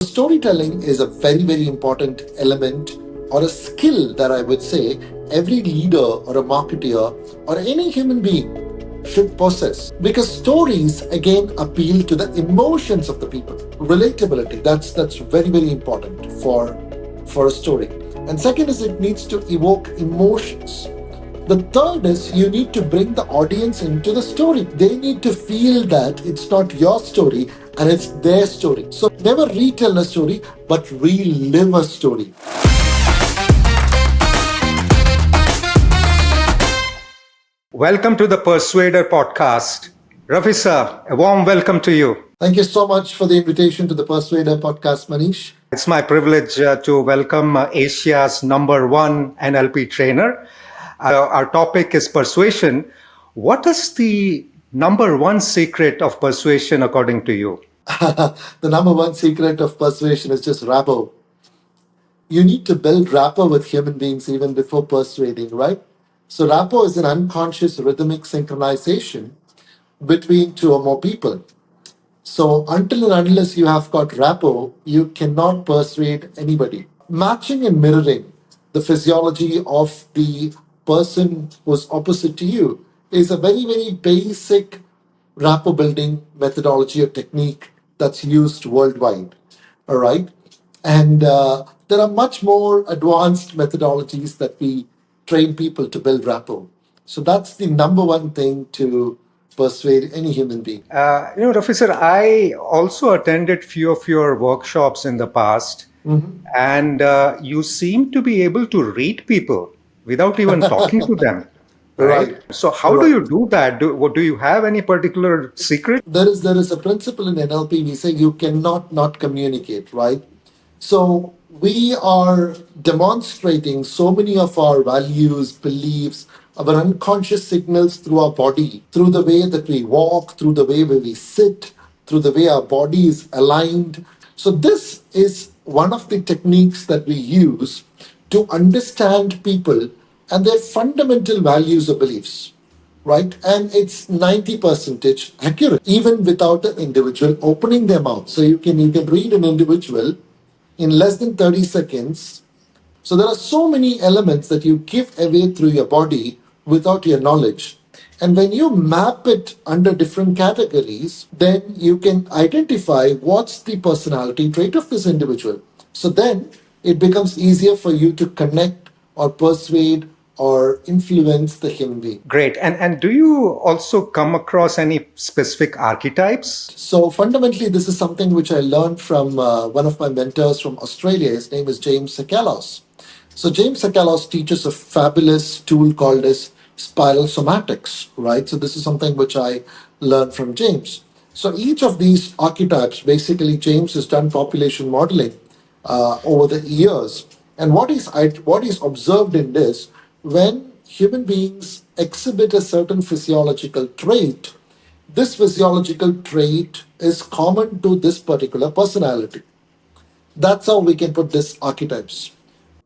Storytelling is a very, very important element or a skill that I would say every leader or a marketer or any human being should possess, because stories again appeal to the emotions of the people. Relatability, that's very, very important for a story. And second is it needs to evoke emotions. The third is you need to bring the audience into the story. They need to feel that it's not your story and it's their story. So never retell a story, but relive a story. Welcome to the Persuader Podcast. Rafi Sah, a warm welcome to you. Thank you so much for the invitation to the Persuader Podcast, Maneesh. It's my privilege to welcome Asia's number one NLP trainer. Our topic is persuasion. What is the number one secret of persuasion according to you? The number one secret of persuasion is just rapport. You need to build rapport with human beings even before persuading, right? So rapport is an unconscious rhythmic synchronization between two or more people. So until and unless you have got rapport, you cannot persuade anybody. Matching and mirroring the physiology of the person who's opposite to you is a very, very basic rapport building methodology or technique that's used worldwide. All right. And there are much more advanced methodologies that we train people to build rapport. So that's the number one thing to persuade any human being. Rafi sir, I also attended few of your workshops in the past, and you seem to be able to read people without even talking to them. Right. So how do you do that? Do you have any particular secret? There is a principle in NLP. We say you cannot not communicate, right? So we are demonstrating so many of our values, beliefs, our unconscious signals through our body, through the way that we walk, through the way we sit, through the way our body is aligned. So this is one of the techniques that we use to understand people and their fundamental values or beliefs, right? And it's 90 percentage accurate, even without the individual opening their mouth. So you can read an individual in less than 30 seconds. So there are so many elements that you give away through your body without your knowledge. And when you map it under different categories, then you can identify what's the personality trait of this individual. So then it becomes easier for you to connect or persuade or influence the human being. Great. And do you also come across any specific archetypes? So fundamentally, this is something which I learned from one of my mentors from Australia. His name is James Sakalos. So James Sakalos teaches a fabulous tool called as spiral somatics, right? So this is something which I learned from James. So each of these archetypes, basically, James has done population modeling over the years. And what he's observed in this, when human beings exhibit a certain physiological trait, this physiological trait is common to this particular personality. That's how we can put this archetypes.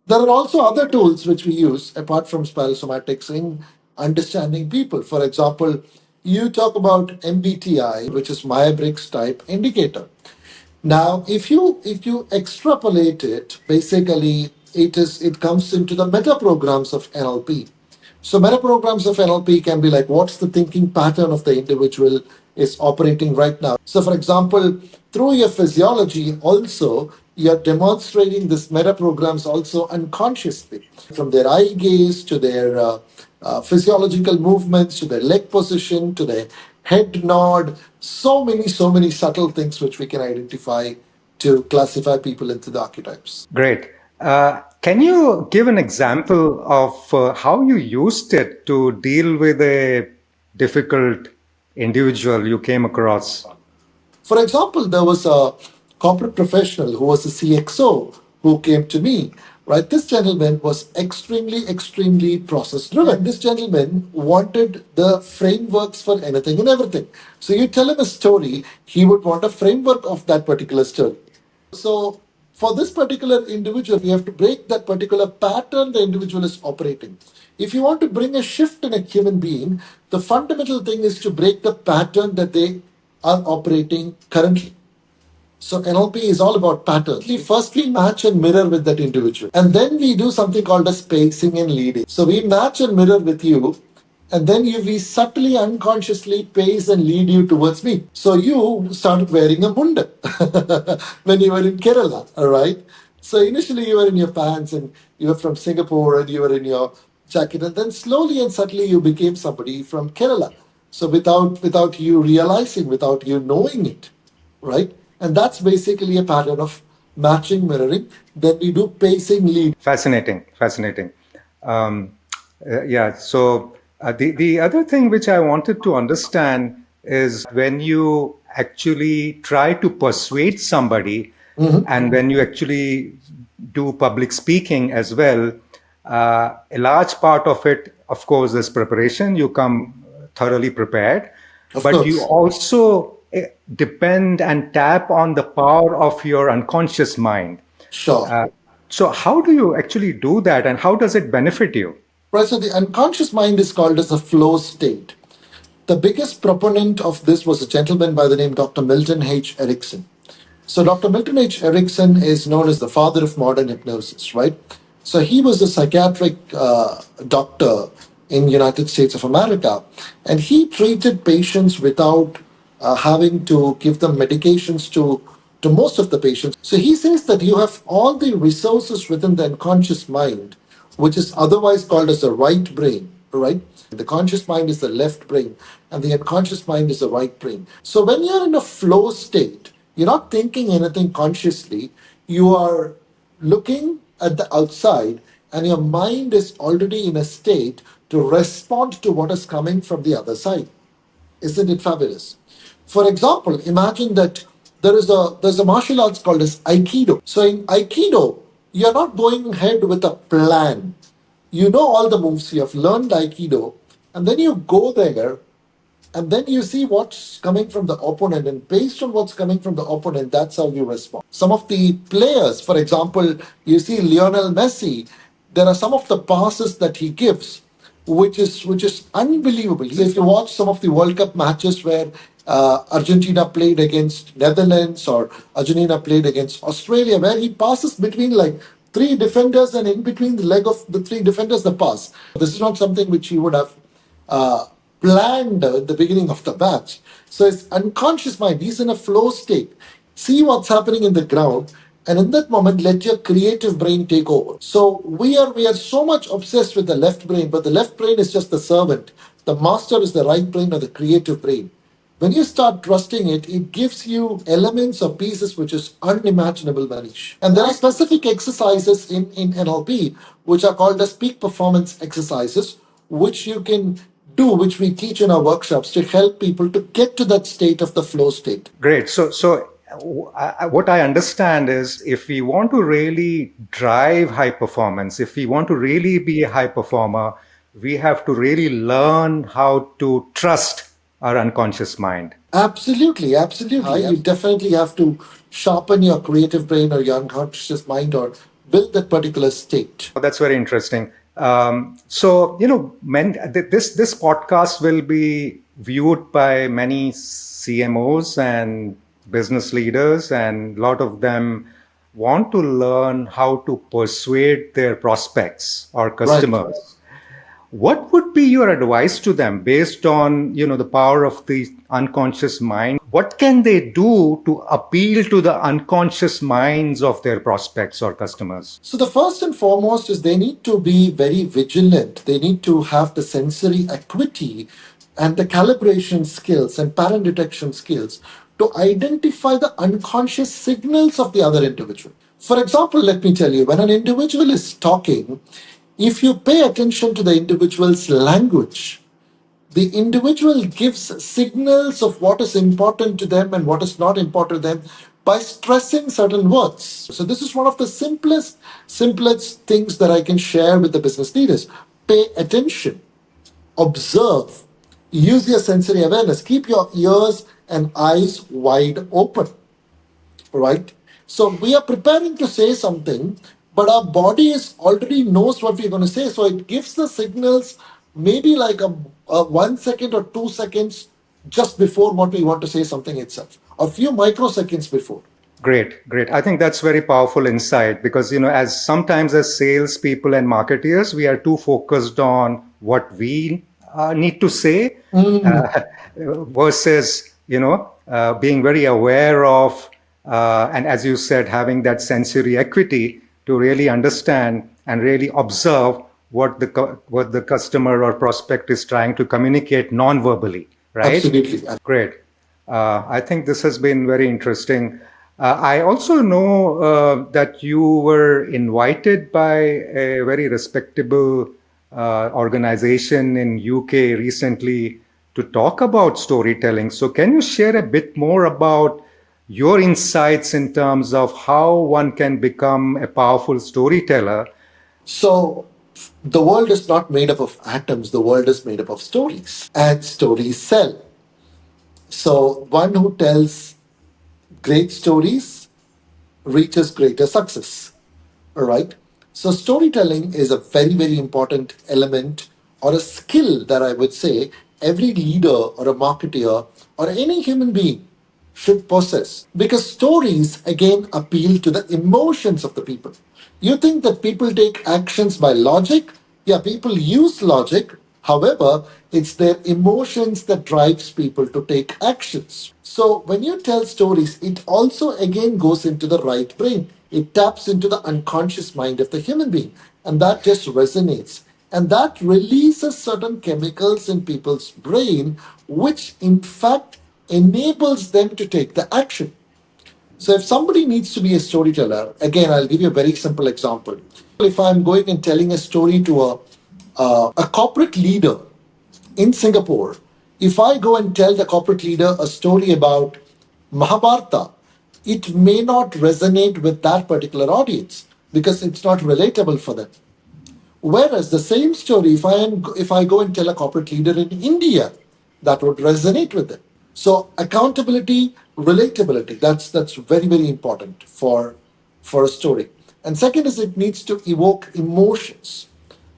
There are also other tools which we use apart from spiral somatics in understanding people. For example, you talk about MBTI, which is Myers-Briggs type indicator. Now, if you extrapolate it, basically it comes into the meta programs of NLP. So meta programs of NLP can be like, what's the thinking pattern of the individual is operating right now. So for example, through your physiology also, you're demonstrating this meta programs also unconsciously, from their eye gaze to their physiological movements, to their leg position, to their head nod. So many subtle things which we can identify to classify people into the archetypes. Great. Can you give an example of how you used it to deal with a difficult individual you came across? For example, there was a corporate professional who was a CXO who came to me. Right, this gentleman was extremely process driven. This gentleman wanted the frameworks for anything and everything. So you tell him a story, he would want a framework of that particular story. So for this particular individual, you have to break that particular pattern the individual is operating. If you want to bring a shift in a human being, the fundamental thing is to break the pattern that they are operating currently. So NLP is all about patterns. First, we match and mirror with that individual. And then we do something called as pacing and leading. So we match and mirror with you. And then we subtly, unconsciously pace and lead you towards me. So you started wearing a munda when you were in Kerala, all right? So initially you were in your pants and you were from Singapore and you were in your jacket. And then slowly and subtly you became somebody from Kerala. So without you realizing, without you knowing it, right? And that's basically a pattern of matching, mirroring. Then we do pacing, lead. Fascinating, fascinating. Um, yeah. So the other thing which I wanted to understand is when you actually try to persuade somebody, and when you actually do public speaking as well, a large part of it, of course, is preparation. You come thoroughly prepared, Of but you course. also depend and tap on the power of your unconscious mind. Sure. Uh, so, how do you actually do that, and how does it benefit you? Right. So the unconscious mind is called as a flow state. The biggest proponent of this was a gentleman by the name Dr. Milton H. Erickson. So Dr. Milton H. Erickson is known as the father of modern hypnosis, right? So he was a psychiatric doctor in United States of America, and he treated patients without having to give them medications to most of the patients. So he says that you have all the resources within the unconscious mind, which is otherwise called as the right brain, right? The conscious mind is the left brain, and the unconscious mind is the right brain. So when you're in a flow state, you're not thinking anything consciously, you are looking at the outside, and your mind is already in a state to respond to what is coming from the other side. Isn't it fabulous? For example, imagine that there's a martial arts called as Aikido. So in Aikido, you're not going ahead with a plan. You know all the moves, you have learned Aikido, and then you go there and then you see what's coming from the opponent, and based on what's coming from the opponent, that's how you respond. Some of the players, for example, you see Lionel Messi, there are some of the passes that he gives which is unbelievable. If you watch some of the World Cup matches where Argentina played against Netherlands or Argentina played against Australia, where he passes between like three defenders, and in between the leg of the three defenders the pass. This is not something which he would have uh, planned at the beginning of the match. So it's unconscious mind. He's in a flow state. See what's happening in the ground, and in that moment, let your creative brain take over. So we are so much obsessed with the left brain, but the left brain is just the servant. The master is the right brain or the creative brain. When you start trusting it, it gives you elements or pieces which is unimaginable, Manish. And there are specific exercises in NLP which are called as peak performance exercises, which you can do, which we teach in our workshops to help people to get to that state of the flow state. Great. What I understand is if we want to really drive high performance, if we want to really be a high performer, we have to really learn how to trust our unconscious mind. Absolutely, absolutely. You definitely have to sharpen your creative brain or your unconscious mind or build that particular state. That's very interesting. This podcast will be viewed by many CMOs and business leaders, and a lot of them want to learn how to persuade their prospects or Right. customers. What would be your advice to them based on, the power of the unconscious mind? What can they do to appeal to the unconscious minds of their prospects or customers? So the first and foremost is they need to be very vigilant. They need to have the sensory acuity and the calibration skills and pattern detection skills to identify the unconscious signals of the other individual. For example, let me tell you, when an individual is talking, if you pay attention to the individual's language, the individual gives signals of what is important to them and what is not important to them by stressing certain words. So this is one of the simplest things that I can share with the business leaders. Pay attention, observe, use your sensory awareness, keep your ears and eyes wide open, right? So we are preparing to say something, but our body is already knows what we're going to say. So it gives the signals maybe like a 1 second or 2 seconds just before what we want to say something itself, a few microseconds before. Great, great. I think that's very powerful insight because, as sometimes as salespeople and marketeers, we are too focused on what we need to say Mm, uh, versus, being very aware of, and as you said, having that sensory equity to really understand and really observe what the customer or prospect is trying to communicate non-verbally, right? absolutely. Great. I think this has been very interesting. I also know that you were invited by a very respectable organization in UK recently to talk about storytelling. So, can you share a bit more about your insights in terms of how one can become a powerful storyteller? So, the world is not made up of atoms, the world is made up of stories, and stories sell. So, one who tells great stories reaches greater success. All right. So, storytelling is a very, very important element or a skill that I would say every leader or a marketer or any human being should possess because stories again appeal to the emotions of the people. You think that people take actions by logic? Yeah, people use logic. However, it's their emotions that drives people to take actions. So when you tell stories, it also again goes into the right brain. It taps into the unconscious mind of the human being, and that just resonates. And that releases certain chemicals in people's brain, which in fact enables them to take the action. So if somebody needs to be a storyteller, again, I'll give you a very simple example. If I'm going and telling a story to a corporate leader in Singapore, if I go and tell the corporate leader a story about Mahabharata, it may not resonate with that particular audience because it's not relatable for them. Whereas the same story, if I go and tell a corporate leader in India, that would resonate with them. So accountability, relatability, that's very, very important for a story. And second is it needs to evoke emotions.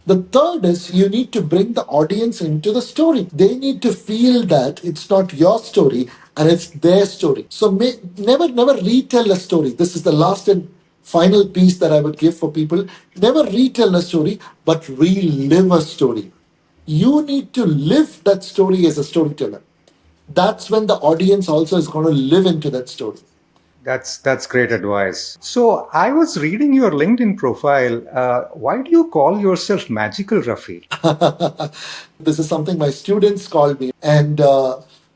The third is you need to bring the audience into the story. They need to feel that it's not your story and it's their story. So never retell a story. This is the last and final piece that I would give for people. Never retell a story, but relive a story. You need to live that story as a storyteller. That's when the audience also is going to live into that story. That's great advice. So I was reading your LinkedIn profile. Why do you call yourself magical, Rafi? This is something my students called me. And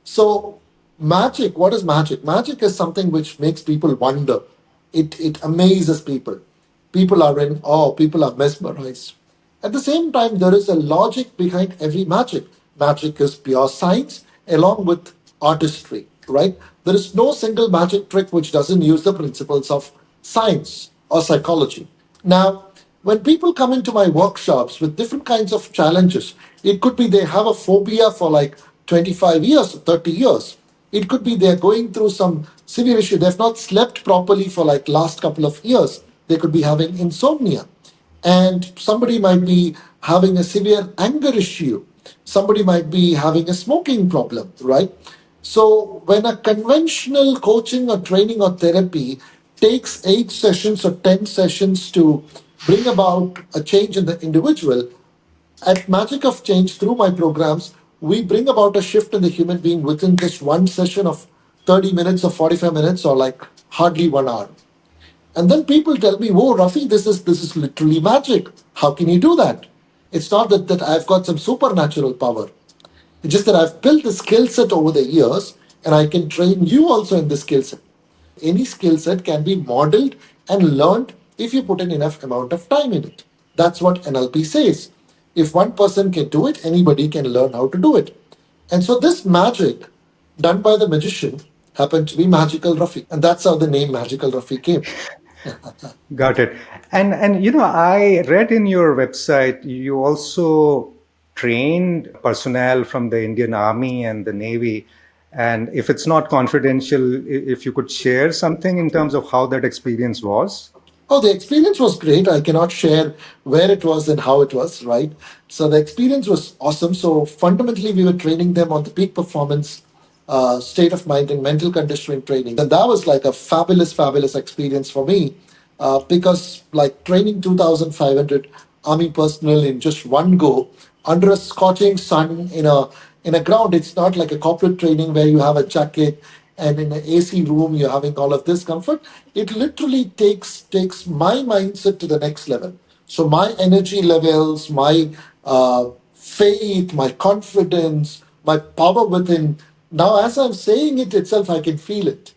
so, magic, what is magic? Magic is something which makes people wonder. It amazes people. People are in awe, people are mesmerized. At the same time, there is a logic behind every magic. Magic is pure science along with artistry, right? There is no single magic trick which doesn't use the principles of science or psychology. Now, when people come into my workshops with different kinds of challenges, it could be they have a phobia for like 25 years, 30 years. It could be they're going through some severe issue. They've not slept properly for like last couple of years. They could be having insomnia. And somebody might be having a severe anger issue. Somebody might be having a smoking problem, right? So when a conventional coaching or training or therapy takes 8 sessions or 10 sessions to bring about a change in the individual, at Magic of Change, through my programs, we bring about a shift in the human being within just one session of 30 minutes or 45 minutes or like hardly 1 hour. And then people tell me, "Whoa, Rafi, this is literally magic. How can you do that?" It's not that I've got some supernatural power. It's just that I've built a skill set over the years and I can train you also in this skill set. Any skill set can be modeled and learned if you put an enough amount of time in it. That's what NLP says. If one person can do it, anybody can learn how to do it. And so this magic done by the magician happened to be Magical Rafi. And that's how the name Magical Rafi came. Got it. And I read in your website you also trained personnel from the Indian Army and the Navy. And if it's not confidential, if you could share something in terms of how that experience was. Oh, the experience was great. I cannot share where it was and how it was, right? So the experience was awesome. So fundamentally, we were training them on the peak performance state of mind and mental conditioning training. And that was like a fabulous, fabulous experience for me because like training 2,500 army personnel in just one go under a scorching sun in a ground. It's not like a corporate training where you have a jacket and in an AC room you're having all of this comfort. It literally takes my mindset to the next level. So my energy levels, my faith, my confidence, my power within. Now, as I'm saying it itself, I can feel it.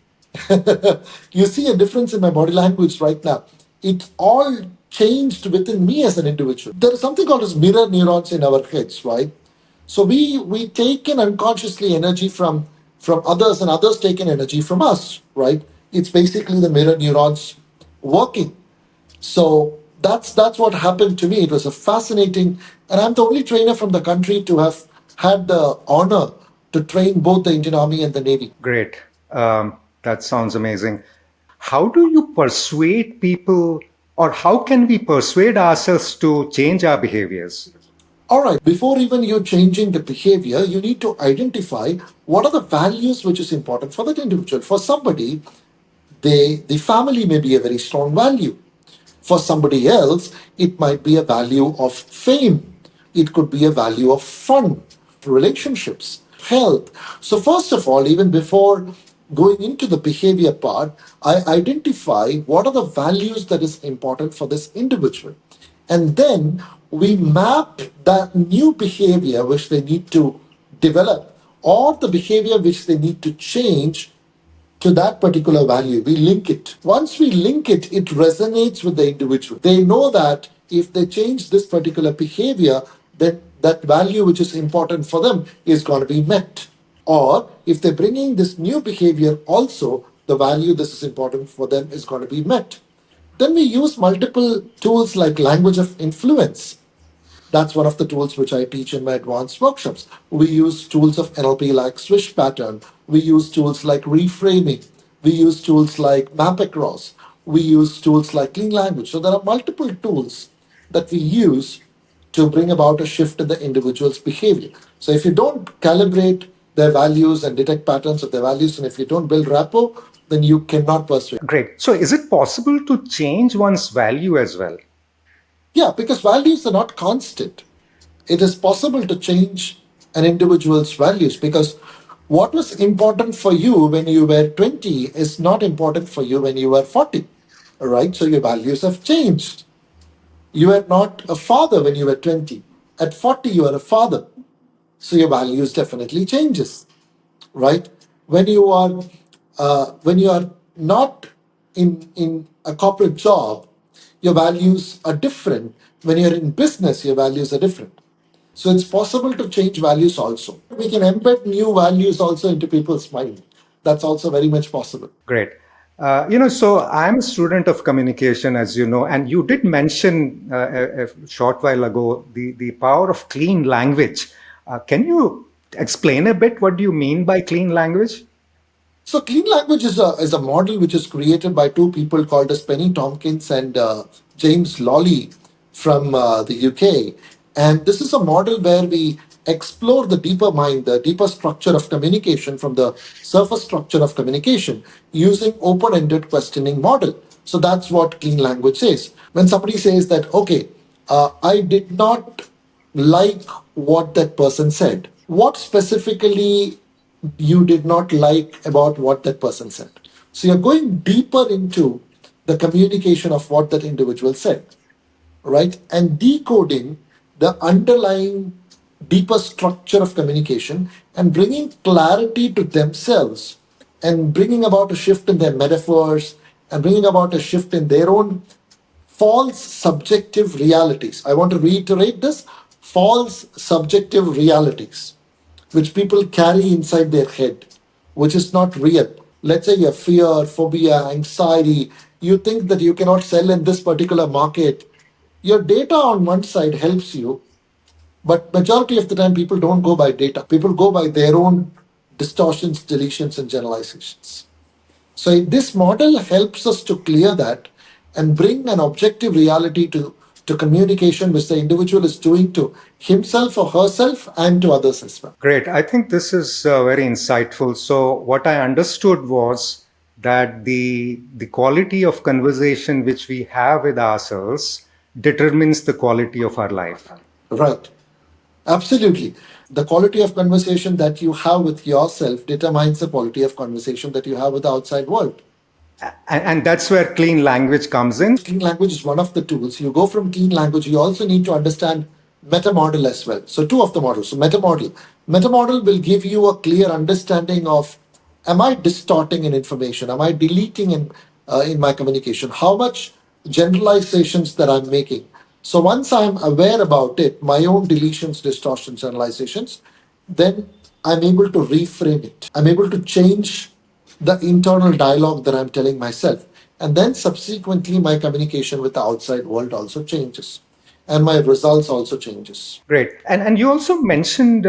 You see a difference in my body language right now. It all changed within me as an individual. There is something called as mirror neurons in our heads, right? So we take in unconsciously energy from others, and others take in energy from us, right? It's basically the mirror neurons working. So that's what happened to me. It was a fascinating, and I'm the only trainer from the country to have had the honor to train both the Indian Army and the Navy. Great. That sounds amazing. How do you persuade people, or how can we persuade ourselves to change our behaviors? All right, before even you changing the behavior, you need to identify what are the values which is important for that individual. For somebody, the family may be a very strong value. For somebody else, it might be a value of fame. It could be a value of fun, relationships, health. So, first of all, even before going into the behavior part, I identify what are the values that is important for this individual. And then we map that new behavior which they need to develop or the behavior which they need to change to that particular value. We link it. Once we link it, it resonates with the individual. They know that if they change this particular behavior, then that value which is important for them is going to be met. Or if they're bringing this new behavior also, the value this is important for them is going to be met. Then we use multiple tools like language of influence. That's one of the tools which I teach in my advanced workshops. We use tools of NLP like swish pattern. We use tools like reframing. We use tools like map across. We use tools like clean language. So there are multiple tools that we use to bring about a shift in the individual's behavior. So if you don't calibrate their values and detect patterns of their values, and if you don't build rapport, then you cannot persuade. Great. So, is it possible to change one's value as well? Yeah, because values are not constant. It is possible to change an individual's values because what was important for you when you were 20 is not important for you when you were 40. All right, so your values have changed. You were not a father when you were 20. At 40, you are a father. So your values definitely changes, right? When you are when you are not in a corporate job, your values are different. When you're in business, your values are different. So it's possible to change values also. We can embed new values also into people's mind. That's also very much possible. Great. So I'm a student of communication, as you know, and you did mention a short while ago the power of clean language. Can you explain a bit what do you mean by clean language? So clean language is a model which is created by two people called as Penny Tompkins and James Lawley from the UK. And this is a model where we explore the deeper mind, the deeper structure of communication from the surface structure of communication using open-ended questioning model. So that's what clean language says. When somebody says that, okay, I did not like what that person said, what specifically you did not like about what that person said. So you're going deeper into the communication of what that individual said, right? And decoding the underlying deeper structure of communication and bringing clarity to themselves and bringing about a shift in their metaphors and bringing about a shift in their own false subjective realities. I want to reiterate this: false subjective realities which people carry inside their head, which is not real. Let's say you have fear, phobia, anxiety. You think that you cannot sell in this particular market. Your data on one side helps you, but majority of the time people don't go by data. People go by their own distortions, deletions, and generalizations. So this model helps us to clear that and bring an objective reality to to communication which the individual is doing to himself or herself and to others as well. Great. I think this is very insightful. So what I understood was that the quality of conversation which we have with ourselves determines the quality of our life. Right. Absolutely. The quality of conversation that you have with yourself determines the quality of conversation that you have with the outside world. And that's where clean language comes in. Clean language is one of the tools. You go from clean language, you also need to understand meta model as well. So, two of the models. So, meta model. Meta model will give you a clear understanding of, am I distorting in information? Am I deleting in my communication? How much generalizations that I'm making? So, once I'm aware about it, my own deletions, distortions, generalizations, then I'm able to reframe it. I'm able to change the internal dialogue that I'm telling myself. And then subsequently, my communication with the outside world also changes. And my results also changes. Great. And you also mentioned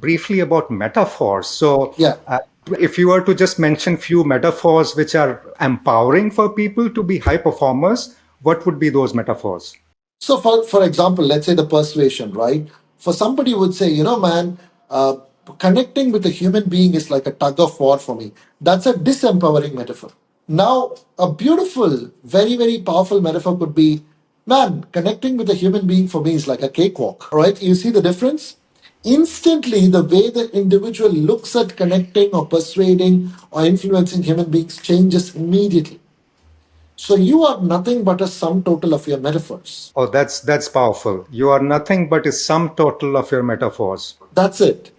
briefly about metaphors. So Yeah. if you were to just mention few metaphors which are empowering for people to be high performers, what would be those metaphors? So, for example, let's say the persuasion, right? For somebody would say, man, connecting with a human being is like a tug of war for me. That's a disempowering metaphor. Now, a beautiful, very, very powerful metaphor could be, man, connecting with a human being for me is like a cakewalk, right? You see the difference? Instantly, the way the individual looks at connecting or persuading or influencing human beings changes immediately. So you are nothing but a sum total of your metaphors. Oh, that's powerful. You are nothing but a sum total of your metaphors. That's it.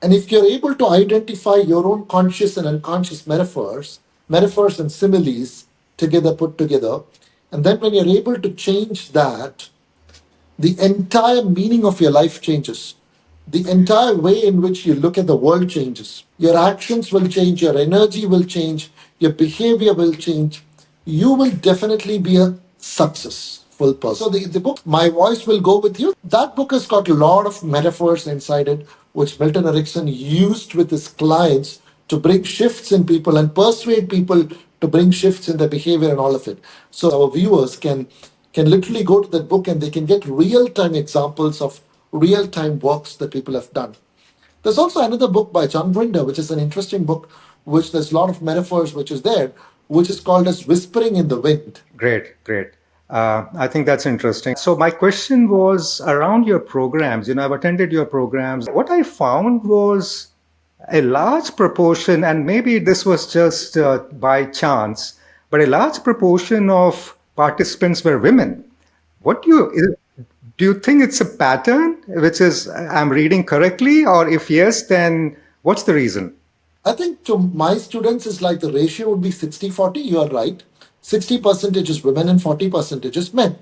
And if you're able to identify your own conscious and unconscious metaphors and similes together, put together, and then when you're able to change that, the entire meaning of your life changes. The entire way in which you look at the world changes. Your actions will change, your energy will change, your behavior will change. You will definitely be a successful person. So the book, My Voice Will Go With You, that book has got a lot of metaphors inside it, which Milton Erickson used with his clients to bring shifts in people and persuade people to bring shifts in their behavior and all of it. So our viewers can literally go to that book and they can get real-time examples of real-time works that people have done. There's also another book by John Grinder, which is an interesting book, which there's a lot of metaphors which is there, which is called as Whispering in the Wind. Great. I think that's interesting. So my question was around your programs. I've attended your programs. What I found was a large proportion, and maybe this was just by chance, but a large proportion of participants were women. Do you think it's a pattern, which is I'm reading correctly, or if yes, then what's the reason? I think to my students, it's like the ratio would be 60-40. You are right. 60% is women and 40% is men.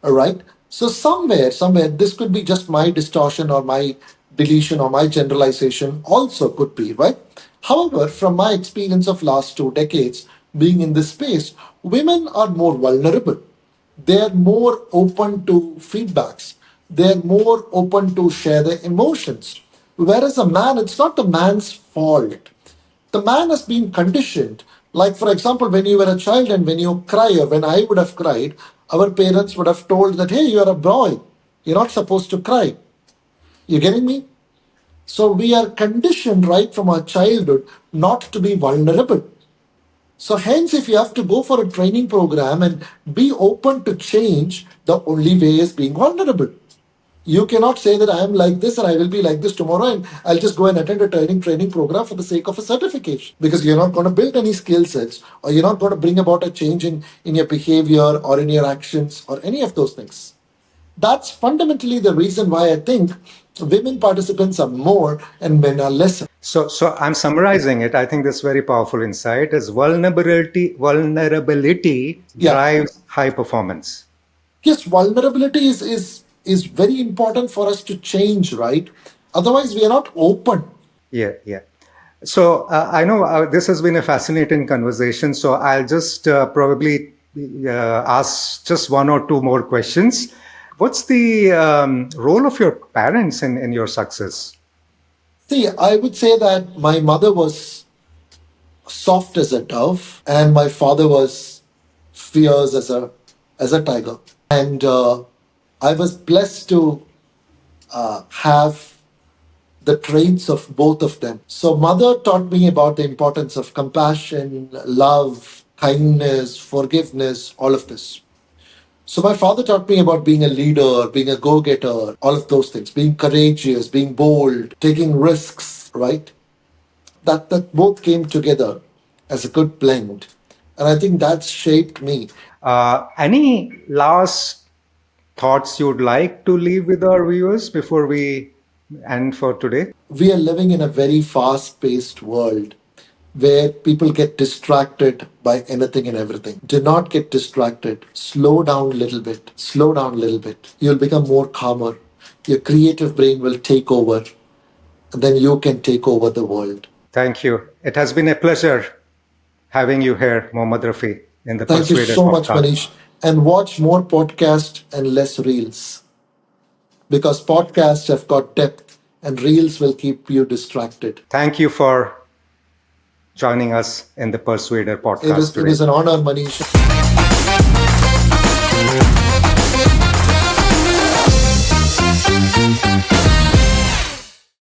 All right. So somewhere, this could be just my distortion or my deletion or my generalization also could be, right? However, from my experience of last 2 decades being in this space, women are more vulnerable. They're more open to feedbacks. They're more open to share their emotions. Whereas a man, it's not the man's fault. The man has been conditioned. Like, for example, when you were a child and when you cry, or when I would have cried, our parents would have told that, hey, you're a boy. You're not supposed to cry. You getting me? So we are conditioned right from our childhood not to be vulnerable. So hence, if you have to go for a training program and be open to change, the only way is being vulnerable. You cannot say that I am like this and I will be like this tomorrow and I'll just go and attend a training program for the sake of a certification. Because you're not going to build any skill sets or you're not going to bring about a change in your behavior or in your actions or any of those things. That's fundamentally the reason why I think women participants are more and men are lesser. So I'm summarizing it. I think this very powerful insight is vulnerability Yeah. drives high performance. Yes, vulnerability is very important for us to change, right? Otherwise, we are not open. Yeah. So I know this has been a fascinating conversation. So I'll just probably ask just one or two more questions. What's the role of your parents in your success? See, I would say that my mother was soft as a dove, and my father was fierce as a as a tiger. And I was blessed to have the traits of both of them. So, mother taught me about the importance of compassion, love, kindness, forgiveness, all of this. So, my father taught me about being a leader, being a go getter, all of those things, being courageous, being bold, taking risks, right? That both came together as a good blend. And I think that's shaped me. Any last thoughts you'd like to leave with our viewers before we end for today? We are living in a very fast paced world where people get distracted by anything and everything. Do not get distracted. Slow down a little bit. Slow down a little bit. You'll become more calmer. Your creative brain will take over, and then you can take over the world. Thank you. It has been a pleasure having you here, Mohammad Rafi, in the Thank you Persuader so much, podcast. Manish. And watch more podcasts and less reels, because podcasts have got depth and reels will keep you distracted. Thank you for joining us in the Persuader podcast It today. is an honor, Manish.